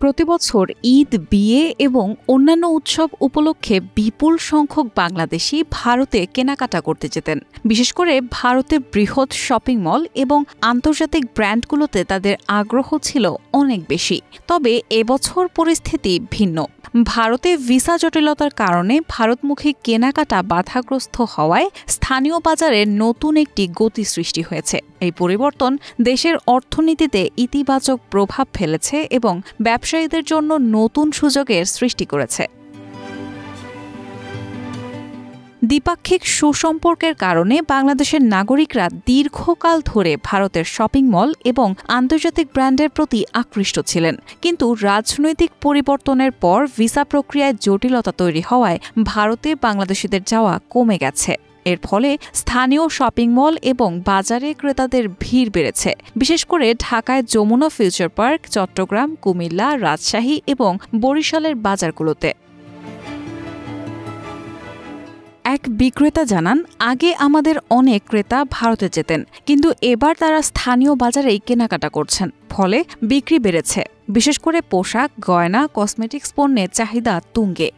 প্রতিবছর ঈদ, বিয়ে এবং অন্যান্য উৎসব উপলক্ষে বিপুল সংখ্যক বাংলাদেশি ভারতে কেনাকাটা করতে যেতেন। বিশেষ করে ভারতের বৃহৎ শপিং মল এবং আন্তর্জাতিক ব্র্যান্ডগুলোতে তাদের আগ্রহ ছিল অনেক বেশি। তবে এবছর পরিস্থিতি ভিন্ন। ভারতে ভিসা জটিলতার কারণে ভারতমুখী কেনাকাটা বাধাগ্রস্ত হওয়ায় স্থানীয় বাজারে নতুন একটি গতি সৃষ্টি হয়েছে। এই পরিবর্তন দেশের অর্থনীতিতে ইতিবাচক প্রভাব ফেলেছে এবং ব্যবসায়ীদের জন্য নতুন সুযোগের সৃষ্টি করেছে। দ্বিপাক্ষিক সুসম্পর্কের কারণে বাংলাদেশের নাগরিকরা দীর্ঘকাল ধরে ভারতের শপিং মল এবং আন্তর্জাতিক ব্র্যান্ডের প্রতি আকৃষ্ট ছিলেন। কিন্তু রাজনৈতিক পরিবর্তনের পর ভিসা প্রক্রিয়ায় জটিলতা তৈরি হওয়ায় ভারতে বাংলাদেশিদের যাওয়া কমে গেছে। এর ফলে স্থানীয় শপিং মল এবং বাজারে ক্রেতাদের ভিড় বেড়েছে, বিশেষ করে ঢাকায় যমুনা ফিউচার পার্ক, চট্টগ্রাম, কুমিল্লা, রাজশাহী এবং বরিশালের বাজারগুলোতে। এক বিক্রেতা জানান, আগে আমাদের অনেক ক্রেতা ভারতে যেতেন, কিন্তু এবার তারা স্থানীয় বাজারেই কেনাকাটা করছেন। ফলে বিক্রি বেড়েছে, বিশেষ করে পোশাক, গয়না, কসমেটিক্স পণ্যের চাহিদা তুঙ্গে।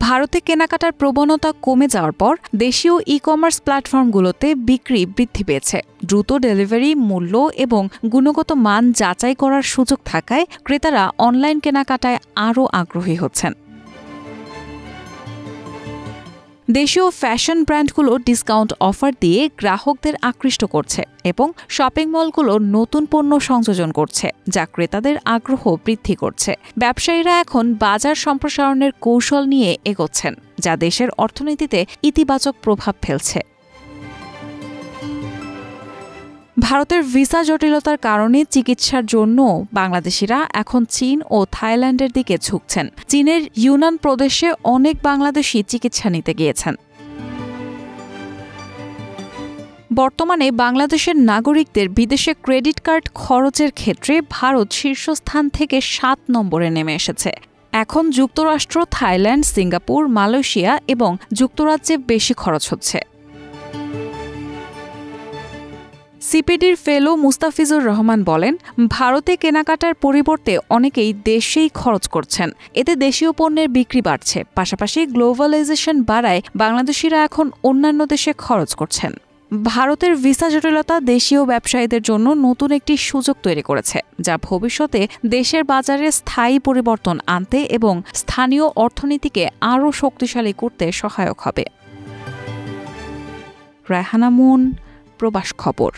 ভারতে কেনাকাটার প্রবণতা কমে যাওয়ার পর দেশীয় ই-কমার্স প্ল্যাটফর্মগুলোতে বিক্রি বৃদ্ধি পেয়েছে। দ্রুত ডেলিভারি, মূল্য এবং গুণগত মান যাচাই করার সুযোগ থাকায় ক্রেতারা অনলাইন কেনাকাটায় আরও আগ্রহী হচ্ছেন। দেশীয় ফ্যাশন ব্র্যান্ডগুলো ডিসকাউন্ট অফার দিয়ে গ্রাহকদের আকৃষ্ট করছে এবং শপিং মলগুলো নতুন পণ্য সংযোজন করছে, যা ক্রেতাদের আগ্রহ বৃদ্ধি করছে। ব্যবসায়ীরা এখন বাজার সম্প্রসারণের কৌশল নিয়ে এগোচ্ছেন, যা দেশের অর্থনীতিতে ইতিবাচক প্রভাব ফেলছে। ভারতের ভিসা জটিলতার কারণে চিকিৎসার জন্য বাংলাদেশিরা এখন চীন ও থাইল্যান্ডের দিকে ঝুঁকছেন। চীনের ইউনান প্রদেশে অনেক বাংলাদেশি চিকিৎসা নিতে গিয়েছেন। বর্তমানে বাংলাদেশের নাগরিকদের বিদেশে ক্রেডিট কার্ড খরচের ক্ষেত্রে ভারত শীর্ষস্থান থেকে ৭ নম্বরে নেমে এসেছে। এখন যুক্তরাষ্ট্র, থাইল্যান্ড, সিঙ্গাপুর, মালয়েশিয়া এবং যুক্তরাজ্যে বেশি খরচ হচ্ছে। সিপিডির ফেলো মুস্তাফিজুর রহমান বলেন, ভারতে কেনাকাটার পরিবর্তে অনেকেই দেশেই খরচ করছেন। এতে দেশীয় পণ্যের বিক্রি বাড়ছে, পাশাপাশি গ্লোবালাইজেশন বাড়ায় বাংলাদেশিরা এখন অন্যান্য দেশে খরচ করছেন। ভারতের ভিসা জটিলতা দেশীয় ব্যবসায়ীদের জন্য নতুন একটি সুযোগ তৈরি করেছে, যা ভবিষ্যতে দেশের বাজারে স্থায়ী পরিবর্তন আনতে এবং স্থানীয় অর্থনীতিকে আরও শক্তিশালী করতে সহায়ক হবে। রায়হানা মুন, প্রবাস খবর।